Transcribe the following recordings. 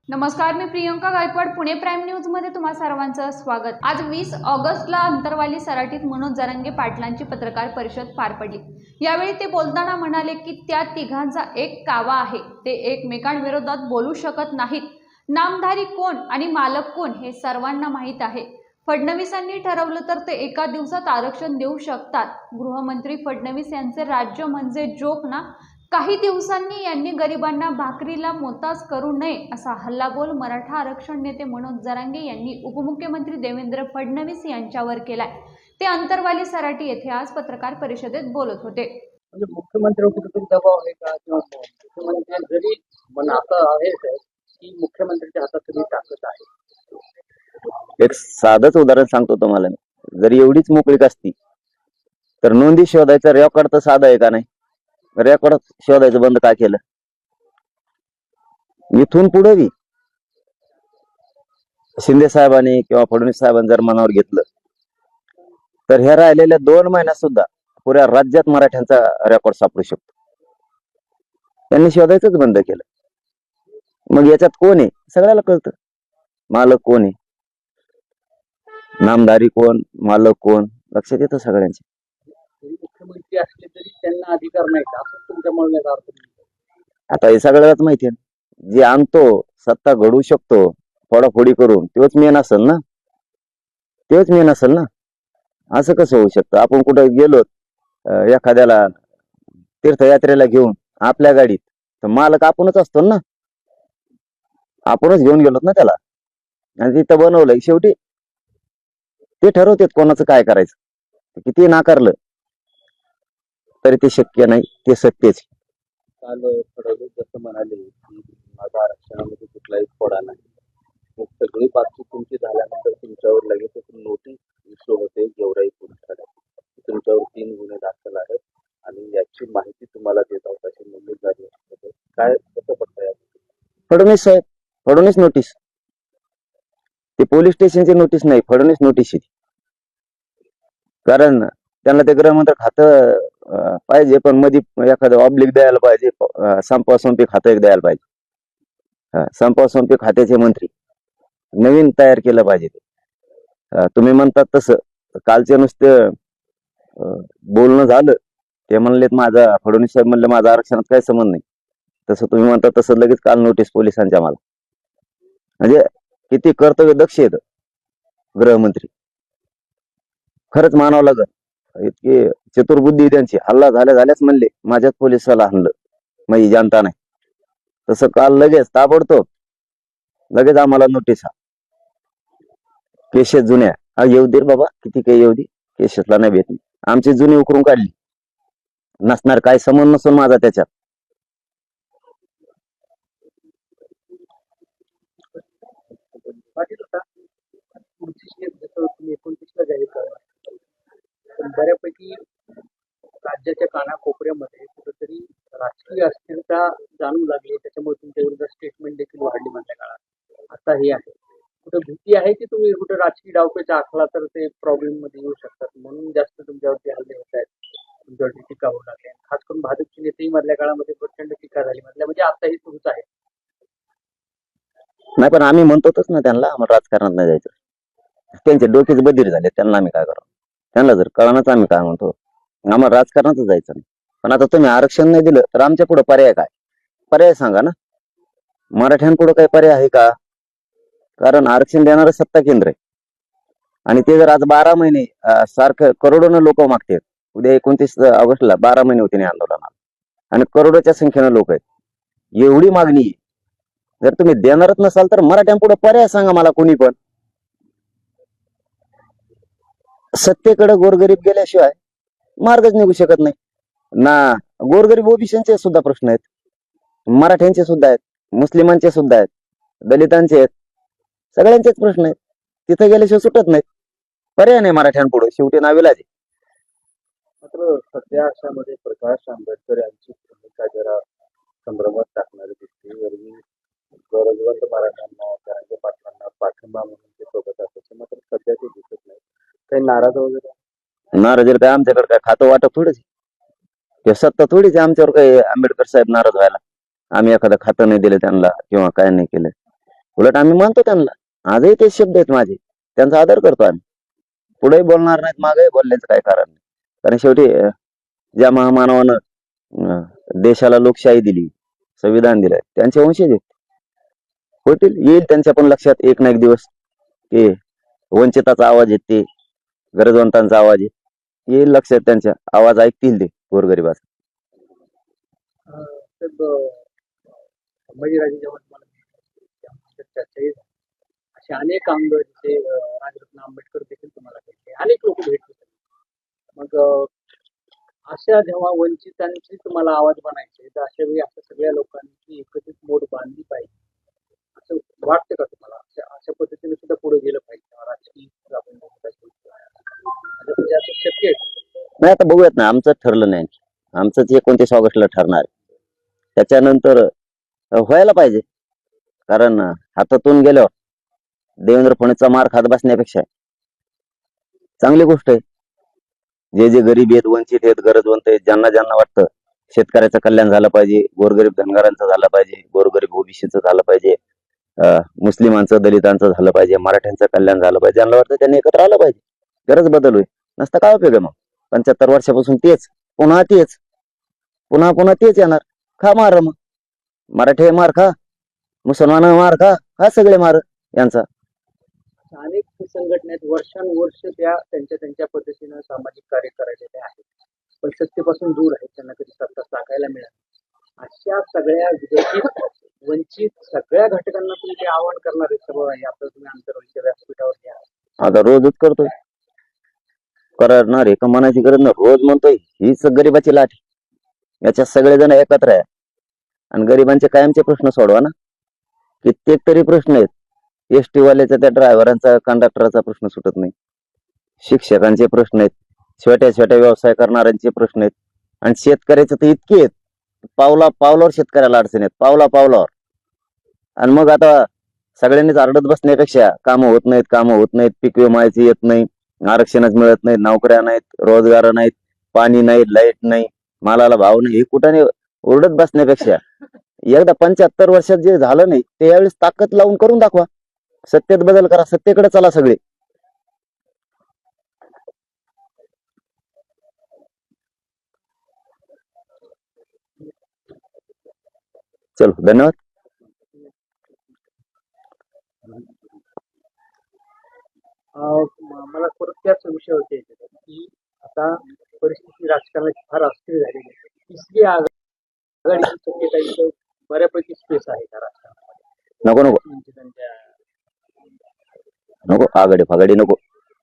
नमस्कार, मी Priyanka Gaikwad. Pune prime news मध्ये तुम्हा सर्वांचं स्वागत. आज 20 ऑगस्टला अंतरवाली सराटीत मनोज जरांगे पाटलांची पत्रकार परिषद पार पडली. यावेळी ते बोलताना म्हणाले की त्या तिघांचा एक कावा आहे, ते एकमेकांविरोधात बोलू शकत नाहीत. नामधारी कोण आणि मालक कोण हे सर्वांना माहीत आहे. फडणवीसांनी ठरवलं तर ते एका दिवसात आरक्षण देऊ शकतात. गृहमंत्री फडणवीस यांचे राज्य म्हणजे जोक ना? काही दिवसांनी यांनी गरिबांना भाकरीला मोताज करू नये असा हल्लाबोल मराठा आरक्षण नेते मनोज जरांगे यांनी उपमुख्यमंत्री देवेंद्र फडणवीस यांच्यावर केलाय. ते अंतरवाली सराटी येथे आज पत्रकार परिषदेत बोलत होते. म्हणजे मुख्यमंत्र्यांवर कुठेतरी दबाव आहे का, किंवा मुख्यमंत्री जरी पण आता आहे की मुख्यमंत्र्यांच्या हातात सगळी ताकद आहे. एक साधंच उदाहरण सांगतो तुम्हाला. जर एवढीच मोकळीक असती तर नोंदी शोधायचा रेकॉर्ड तर साधा आहे का नाही? रेकॉर्ड शोधायचं बंद का केलं? इथून पुढे बी शिंदे साहेबांनी किंवा फडणवीस साहेबांनी जर मनावर घेतलं तर ह्या राहिलेल्या 2 महिन्यात सुद्धा पुऱ्या राज्यात मराठ्यांचा रेकॉर्ड सापडू शकतो. त्यांनी शोधायचंच बंद केलं. मग याच्यात कोण आहे सगळ्याला कळतं. मालक कोण आहे, नामधारी कोण, मालक कोण लक्षात येतं सगळ्यांच्या. मुख्यमंत्री असले तरी त्यांना अधिकार नाही का, असं तुमच्या म्हणण्याचा अर्थ? आता हे सगळ्यालाच माहिती आहे. जे आणतो, सत्ता घडवू शकतो फोडाफोडी करून, तोच मेन असेल ना. तेच मेन असेल ना. असं कसं होऊ शकतं? आपण कुठे गेलो एखाद्याला तीर्थयात्रेला घेऊन आपल्या गाडीत, तर मालक आपणच असतो ना. आपणच घेऊन गेलोत ना त्याला, आणि तिथं बनवलंय. शेवटी ते ठरवतात कोणाचं काय करायचं. किती नाकारलं तरी ते शक्य नाही, ते सत्यच. काल फडणवीस जसं म्हणाले की माझ्या आरक्षणामध्ये कुठलाही खोडा नाही, मग सगळी बातचीत तुमची झाल्यानंतर तुमच्यावर लगेच नोटीस इश्यू होते गेवराई पोलीस ठाण्यात. तुमच्यावर 3 गुन्हे दाखल आहेत आणि याची माहिती तुम्हाला देत आहोत अशी नोटीस झाली असते. काय कसं पडतंय? फडणवीस साहेब, फडणवीस नोटीस, ते पोलीस स्टेशनची नोटीस नाही, फडणवीस नोटीस आहे. कारण त्यांना ते गृहमंत्री खातं पाहिजे, पण मध्ये एखादं ऑब्लिक द्यायला पाहिजे. संपा संपी खातं एक द्यायला पाहिजे. संपा संपी खात्याचे मंत्री नवीन तयार केलं पाहिजे. तुम्ही म्हणतात तसं कालचे नुसते बोलणं झालं, ते म्हणलेत माझा, फडणवीस साहेब म्हणले माझा आरक्षणात काही संबंध नाही. तसं तुम्ही म्हणतात तसं लगेच काल नोटीस पोलिसांच्या मला. म्हणजे किती कर्तव्य दक्ष आहेत गृहमंत्री, खरंच मानावं लागत. इतकी चतुर्बुद्धी त्यांची. हल्ला झाल्याच म्हणले माझ्याच पोलिसाला हल्लं, माझी जनता नाही. तसं काल लगेच ताबडतोब लगेच आम्हाला नोटीस, केसेस जुन्या येऊ दे बाबा, किती काही येऊ दे, केसेसला नाही भेटली. आमची जुनी उकरून काढली. नसणार काय संबंध नसून माझा त्याच्यात. पुढची स्टेप जसं तुम्ही 29ला जाहीर करा, पण बऱ्यापैकी राज्याच्या कानाकोपऱ्यामध्ये कुठेतरी राजकीय अस्थिरता जाणू लागली. त्याच्यामुळे तुमच्या विरुद्ध स्टेटमेंट देखील वाढली मधल्या काळात. आता हे आहे, कुठं भीती आहे की तुम्ही कुठं राजकीय डावपेचा आखला तर ते प्रॉब्लेम मध्ये येऊ शकतात, म्हणून जास्त तुमच्यावरती हल्ले होत आहेत, तुमच्यावरती टीका होऊ लागली. खास करून भाजपचे नेतेही मधल्या काळामध्ये प्रचंड टीका झाली. म्हणजे आताही सुरूच आहे. नाही, पण आम्ही म्हणतोच ना त्यांना, आम्हाला राजकारणात नाही जायचं. त्यांचे डोकेच बधीर झाले, त्यांना आम्ही काय करावं? त्यांना जर कळणाच आम्ही काय म्हणतो, आम्हाला राजकारणातच जायचं नाही. पण आता तुम्ही आरक्षण नाही दिलं तर आमच्या पुढे पर्याय काय? पर्याय सांगा ना. मराठ्यांपुढे काही पर्याय आहे का? कारण आरक्षण देणारं सत्ता केंद्र आहे, आणि ते जर आज 12 महिने सारखं करोडोनं लोक मागतात. उद्या 29 ऑगस्टला 12 महिने होते आंदोलनाला, आणि करोडोच्या संख्येनं लोक आहेत. एवढी मागणी आहे. जर तुम्ही देणारच नसाल तर मराठ्यांपुढे पर्याय सांगा मला, कोणी पण. सत्तेकडे गोरगरीब गेल्याशिवाय मार्गच निघू शकत नाही ना. गोरगरीब ओबीसींचे सुद्धा प्रश्न आहेत, मराठ्यांचे सुद्धा आहेत, मुस्लिमांचे सुद्धा आहेत, दलितांचे आहेत, सगळ्यांचेच प्रश्न आहेत. तिथे गेल्याशिवाय सुटत नाहीत. पर्याय नाही मराठ्यांपुढे, शेवटी नाविलाज आहे. मात्र सध्या अशामध्ये प्रकाश आंबेडकर यांची भूमिका जरा संभ्रमात टाकणारी दिसते. एरवी गरजवंत मराठ्यांना, जरांगे पाटलांना पाठिंबा म्हणून ते सोबत असायचे, मात्र सध्या ते दिसत नाही. काही नाराज वगैरे? नाराज काय? आमच्याकडे काय खातं वाटप थोडीच, हे सत्ता थोडीच आहे आमच्यावर. काही आंबेडकर साहेब नाराज व्हायला? आम्ही एखादं खातं नाही दिलं त्यांना किंवा काय नाही केलं. उलट आम्ही मानतो त्यांना, आजही ते शब्द आहेत माझे, त्यांचा आदर करतो आम्ही. पुढेही बोलणार नाहीत, मागेही बोलण्याचं काही कारण नाही. कारण शेवटी ज्या महामानवानं देशाला लोकशाही दिली, संविधान दिलंय, त्यांचे वंशज आहेत. होतील, येईल त्यांच्या पण लक्षात एक ना एक दिवस ते वंचिताचा आवाज येते, गरजवंतांचा आवाज येईल लक्षात, त्यांच्या आवाज ऐकतील ते गोरगरिबाचा. साहेब, संभाजीराजे जेव्हा तुम्हाला त्यामुळे चर्चा येत असे अनेक आमदार जसे राजरत्न आंबेडकर देखील तुम्हाला भेटले, अनेक लोक भेटले. मग अशा जेव्हा वंचितांची तुम्हाला आवाज बनायचे, तर अशा वेळी आपल्या सगळ्या लोकांची एकत्रित मोड बांधली पाहिजे असं वाटतं का तुम्हाला? अशा पद्धतीने सुद्धा पुढे गेलं पाहिजे राजकीय आपण म्हणजे असं शक्य आहे? नाही, आता बघूयात ना, आमचं ठरलं नाही. आमचं 29 ऑगस्टला ठरणार आहे. त्याच्यानंतर व्हायला पाहिजे. कारण हातातून गेल्यावर देवेंद्र फडणवीसचा मार खात बसण्यापेक्षा चांगली गोष्ट आहे. जे जे गरीब आहेत, वंचित आहेत, गरजवंत आहेत, ज्यांना ज्यांना वाटतं शेतकऱ्याचं कल्याण झालं पाहिजे, गोरगरीब धनगरांचं झालं पाहिजे, गोरगरीब ओबीसीचं झालं पाहिजे, मुस्लिमांचं, दलितांचं झालं पाहिजे, मराठ्यांचं कल्याण झालं पाहिजे, ज्यांना वाटतं त्यांनी एकत्र आलं पाहिजे. गरज बदल होईल, नसता काय उपयोग आहे मग? 75 वर्षापासून तेच, पुन्हा तेच, पुन्हा पुन्हा तेच येणार. खा मार मग, मराठी मार खा, मुसलमान मार खा सगळे मार यांचा. अनेक संघटनेत वर्षानुवर्ष त्या त्यांच्या पद्धतीनं सामाजिक कार्य करायचे आहेत, पण सत्तेपासून दूर आहेत, त्यांना कधी सत्ता टाकायला मिळाली. अशा सगळ्या विरोधी वंचित सगळ्या घटकांना तुम्ही ते आवाहन करणार आहे सगळं आहे आता तुम्ही आंतरराष्ट्रीय व्यासपीठावर घ्या. आता रोजच करतोय, करणार आहे का म्हणायची गरज नाही, रोज म्हणतोय हीच गरिबाची लाट. याच्यात सगळेजण एकत्र आहे आणि गरिबांचे कायमचे प्रश्न सोडवा ना. कित्येक तरी प्रश्न आहेत. एसटी वाल्याचा, त्या ड्रायव्हरांचा, कंडक्टरचा प्रश्न सुटत नाही, शिक्षकांचे प्रश्न आहेत, छोट्या छोट्या व्यवसाय करणाऱ्यांचे प्रश्न आहेत, आणि शेतकऱ्याचे तर इतके आहेत, पावलावर शेतकऱ्याला अडचण आहेत, पावलावर. आणि मग आता सगळ्यांनीच आरडत बसण्यापेक्षा कामं होत नाहीत, पीक विमायचे येत नाही, आरक्षणच मिळत नाही, नोकऱ्या नाहीत, रोजगार नाहीत, पाणी नाही, लाईट नाही, मालाला भाव नाही, हे कुठाने ओरडत बसण्यापेक्षा एकदा 75 वर्षात जे झालं नाही ते यावेळेस ताकद लावून करून दाखवा. सत्तेत बदल करा, सत्तेकडे चला सगळे. चलो, धन्यवाद. मला परत त्याच विषयावरती यायचं की आता परिस्थिती राजकारणाची फार अस्थिर झालेली आहे. तिसरी आघाडीची शक्यता इथं बऱ्यापैकी स्पेस आहे का राजकारणामध्ये? नको आघाडी फागाडी नको,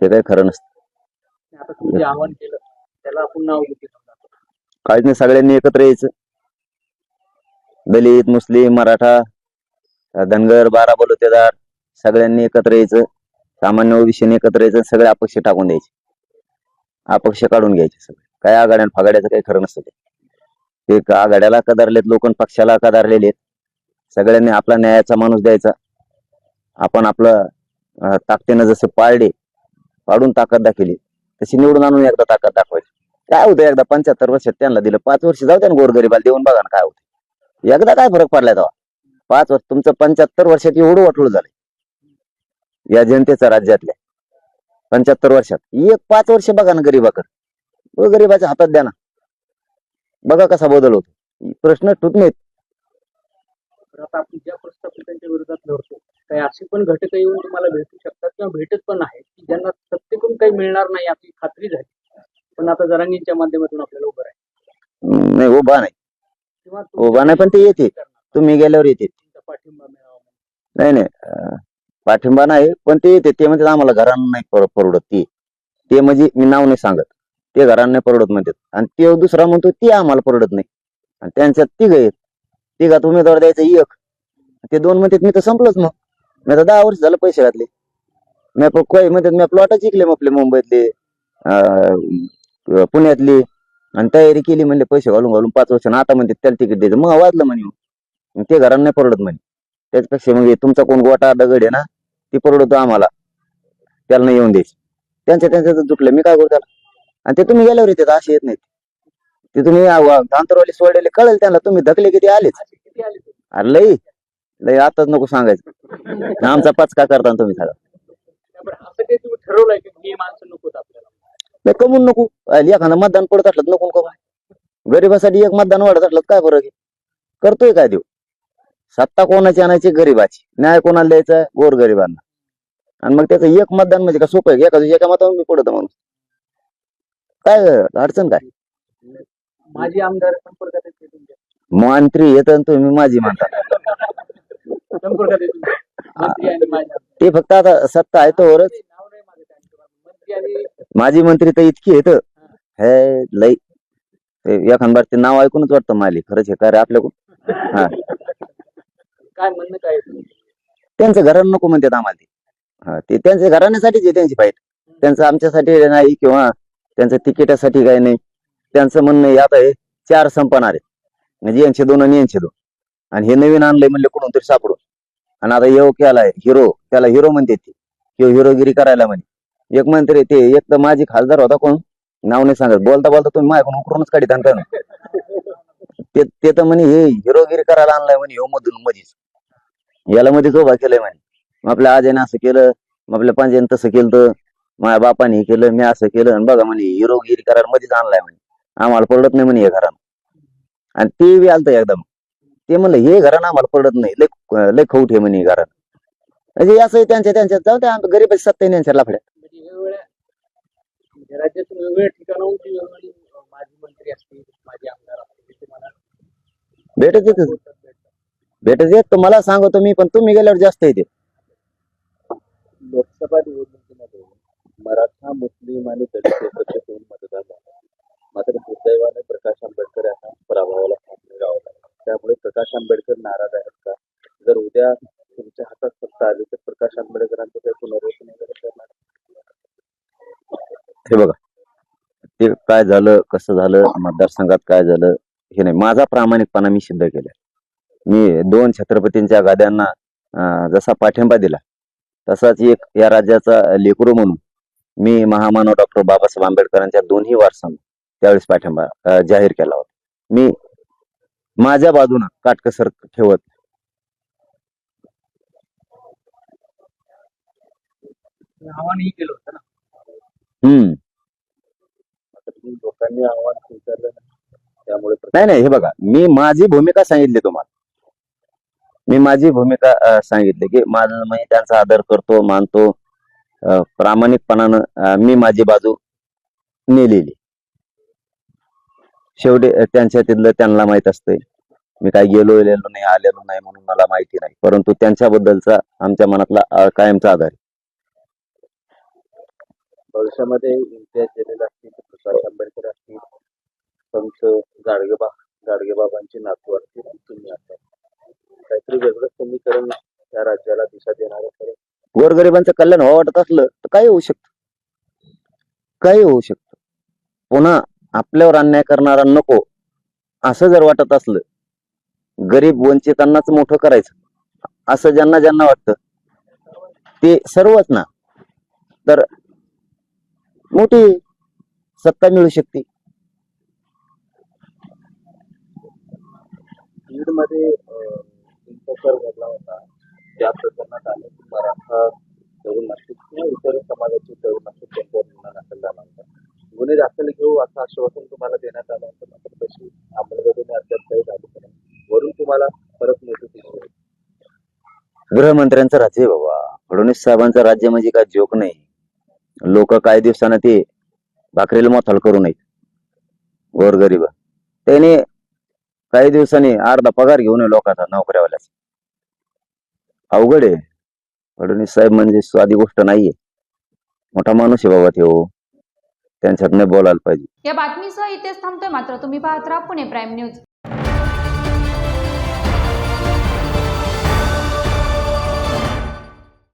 ते काही खरं नसतं. आता तुम्ही जे आवाहन केलं त्याला आपण नाव घेतो, काहीच नाही, सगळ्यांनी एकत्र यायचं. दलित, मुस्लिम, मराठा, धनगर, 12 बलुतेदार सगळ्यांनी एकत्र यायचं. सामान्य ओबीसीने एकत्र यायचं, सगळे अपक्ष टाकून द्यायचे, अपक्ष काढून घ्यायचे सगळे. काय आघाड्या फागाड्याचं काही खरं नसतं. ते आघाड्याला कदारलेत लोक, पक्षाला कदारलेले आहेत. सगळ्यांनी आपला न्यायाचा माणूस द्यायचा. आपण आपलं ताकदीनं जसे पाडून ताकद दाखवली तशी निवडून आणून एकदा ताकद दाखवायची. काय होतं, एकदा 75 वर्षात त्यांना दिलं, 5 वर्ष जाऊ द्या ना गोरगरिबाला देऊन बघा ना काय होतं. एकदा काय फरक पडलाय तेव्हा? 5 वर्ष, तुमचं 75 वर्षात एवढं वाटोळ झालंय या जनतेच्या राज्यातल्या. 75 वर्षात 5 वर्ष बघा ना गरीबाकडे, गरीबाच्या हातात द्या ना, बघा कसा बदल होतो. प्रश्न तुट नाहीत. आता आपण ज्या प्रस्थापितांच्या विरोधात लढतो, काही असे पण घटक येऊन तुम्हाला भेटू शकतात किंवा भेटत पण आहेत की ज्यांना सत्तेतून काही मिळणार नाही याची खात्री झाली, पण आता जरांगींच्या माध्यमातून आपल्याला उभं आहे. नाही, उभा नाही, पण ते येते, तुम्ही गेल्यावर येते. पाठिंबा मिळावा. नाही, पाठिंबा नाही, पण ते येते. ते म्हणतात आम्हाला घरांना नाही परवडत. ते म्हणजे मी नाव नाही सांगत, ते घरांना नाही परवडत म्हणतात. आणि ते दुसरा म्हणतो ते आम्हाला परवडत नाही. आणि त्यांच्यात तिघ आहेत, तिघात उमेदवार द्यायचा एक, ते 2 म्हणतात मी तर संपलंच. मग मी आता 10 वर्ष झालं पैसे घातले, मी म्हणतात मी प्लॉट जिंकले आपले मुंबईतले, पुण्यातली, आणि तयारी केली म्हणले पैसे घालून 5 वर्ष. आता म्हणते त्याला तिकीट द्यायचं, मग वाजलं म्हणे ते घरांना नाही परवडत म्हणे. त्याच्यापेक्षा मग तुमचा कोण गोटा दगड आहे ना, ती परवडतो आम्हाला, त्याला नाही येऊन द्यायची. त्यांच्या जुटलं, मी काय करू त्याला? आणि ते तुम्ही गेल्यावर येतात, असे येत नाहीत. ते तुम्ही आंतरवाली सोडलेले कळेल त्यांना, तुम्ही धकले किती आलेच. अरे लई आताच नको सांगायचं. आमचा पचका करता ना तुम्ही सगळा. त्यामुळे असं काही तुम्ही ठरवलंय की ही माणसं नकोत आपल्याला? नाही कमवून नको एखादं मतदान पडत असलं तर नको कमाय. गरीबासाठी एक मतदान वाढत असलं तर काय फरक आहे? करतोय काय देऊ? सत्ता कोणाची आणायची? गरीबाची. न्याय कोणाला द्यायचा? गोरगरिबांना. आणि मग त्याचं एक मतदान म्हणजे का सोपं आहे? एका मतावर मी पडतो माणूस. काय अडचण काय? माझी आमदार संपर्कात आहेत ते तुमच्या? मंत्री येत तुम्ही माझी म्हणता. संपर्कात आहे तुमच्या? मंत्री आणि माझे आमदार. ते फक्त आता सत्ता आहे तोवरच. नाव नाही माझं त्यांचं. मंत्री आणि माझी मंत्री तर इतकी येत हे लई एखाद बार ते नाव ऐकूनच वाटतं माली खरंच हे काय रे आपल्याकडून. हा काय म्हणणं काय आहे तुमचं? त्यांचं घरानं नको म्हणतात आम्हाला ते. हा ते त्यांच्या घराण्यासाठीच आहे त्यांची फाईट. त्यांचं आमच्यासाठी नाही किंवा त्यांचं तिकिटासाठी काही नाही. त्यांचं म्हणणं आहे, आता हे 4 संपणार आहेत म्हणजे यांचे 2 आणि यांचे 2 आणि हे नवीन आणलंय म्हणले कुठून तरी सापडून. आणि आता येऊ केलाय हिरो, त्याला हिरो म्हणते ते किंवा हिरोगिरी करायला म्हणे. एक मंत्री ते एक तर माझी खासदार होता कोण नाव नाही सांगत, बोलता बोलता तुम्ही माझ्याकडून उकरूनच काढित आणता ना. ते तर म्हणे हे हिरोगिरी करायला आणलाय म्हणे ह्यो मधून मधीच याला मध्येच उभा केलंय म्हणे. मग आपल्या आजीने असं केलं, मग आपल्या पंजाने तसं केलं, तर माझ्या बापाने हे केलं, मी असं केलं आणि बघा म्हणे हिरोगिरी करायला मध्येच आणलाय म्हणे. आम्हाला पडत नाही म्हणे हे घरानं. आणि ते बी आलतं एकदम. ते म्हणलं हे घरानं आम्हाला पडत नाही, लय खौट आहे म्हणे घरानं. म्हणजे असं त्यांच्यात जाऊ द्या, गरीबाची सत्ता आहे यांच्या लफड्यात. म्हणजे वेगवेगळ्या म्हणजे राज्यातून वेगवेगळ्या ठिकाणाहून ती वेगवेगळी माजी मंत्री असतील, माजी आमदार असतील, ते तुम्हाला भेटत येत तर मला सांगतो मी, पण तुम्ही गेल्यावर जास्त येते. लोकसभा निवडणुकीमध्ये मराठा, मुस्लिम आणि दलित एकत्र येऊन मतदान झालं. मात्र दुर्दैवाने प्रकाश आंबेडकर यांना पराभवाला सामोरे जावं लागलं. त्यामुळे प्रकाश आंबेडकर नाराज आहेत का? जर उद्या तुमच्या हातात सत्ता आली तर प्रकाश आंबेडकरांचं काही पुनर्वसन वगैरे करणार? हे बघा ते काय झालं, कसं झालं, मतदारसंघात काय झालं हे नाही. माझा प्रामाणिकपणा मी सिद्ध केला. मी 2 छत्रपतींच्या गाद्यांना जसा पाठिंबा दिला तसाच एक या राज्याचा लेकरू म्हणून मी महामानव डॉक्टर बाबासाहेब आंबेडकरांच्या 2ही वारसांना त्यावेळेस पाठिंबा जाहीर केला होता. मी माझ्या बाजूनं काटकसर ठेवत. आव्हानही केलं होतं ना. आता तुम्ही लोकांनी आव्हान स्वीकारलं नाही, त्यामुळे नाही हे बघा मी माझी भूमिका सांगितली तुम्हाला. मी माझी भूमिका सांगितली की माझं मी त्यांचा आदर करतो, मानतो. प्रामाणिकपणानं मी माझी बाजू नेलेली. शेवटी त्यांच्या तिथलं त्यांना माहित असतंय. मी काय गेलो नाही, आलेलो नाही म्हणून मला माहिती नाही, परंतु त्यांच्याबद्दलचा आमच्या मनातला कायमचा आधार आहे. भविष्यामध्ये इम्तियाज जलील असतील, प्रकाश आंबेडकर असतील, संत गाडगेबाबांची नातू असतील, तुम्ही असाल, काहीतरी वेगळं समीकरण या राज्याला दिशा देणार आहे. गोरगरिबांचं कल्याण व्हावं वाटत असलं तर काही होऊ शकतं, काही होऊ शकतं. पुन्हा आपल्यावर अन्याय करणारा नको असं जर वाटत असलं, गरीब वंचितांनाच मोठं करायचं असं ज्यांना ज्यांना वाटतं ते सर्वच ना, तर मोठी सत्ता मिळू शकते. बीडमध्ये हिंसाचार घडला होता, त्या प्रकरणात अनेक मराठा तरुण असतील किंवा इतर समाजाचे तरुण असतील त्यांच्यावर गुन्हा दाखल झाला होता. गुन्हे दाखल घेऊ असं आश्वासन तुम्हाला देण्यात आलं होतं, मात्र तशी अंमलबजावणी अद्याप काही झाली नाही. वरून तुम्हाला परत नोटीस दिली. गृहमंत्र्यांचं राज्य आहे बाबा. फडणवीस साहेबांचं राज्य म्हणजे काय जोक नाही. लोक काही दिवसानं ते भाकरीला मोथाल करू नये. गोरगरीब त्याने काही दिवसांनी अर्धा पगार घेऊन लोकांचा नोकऱ्यावाल्याचा. अवघड आहे. फडणवीस साहेब म्हणजे साधी गोष्ट नाहीये. मोठा माणूस आहे बाबा तो. त्यांच्यात नाही बोलायला पाहिजे. या बातमीसह इथेच थांबतोय. मात्र तुम्ही पाहत राहा पुणे प्राईम न्यूज.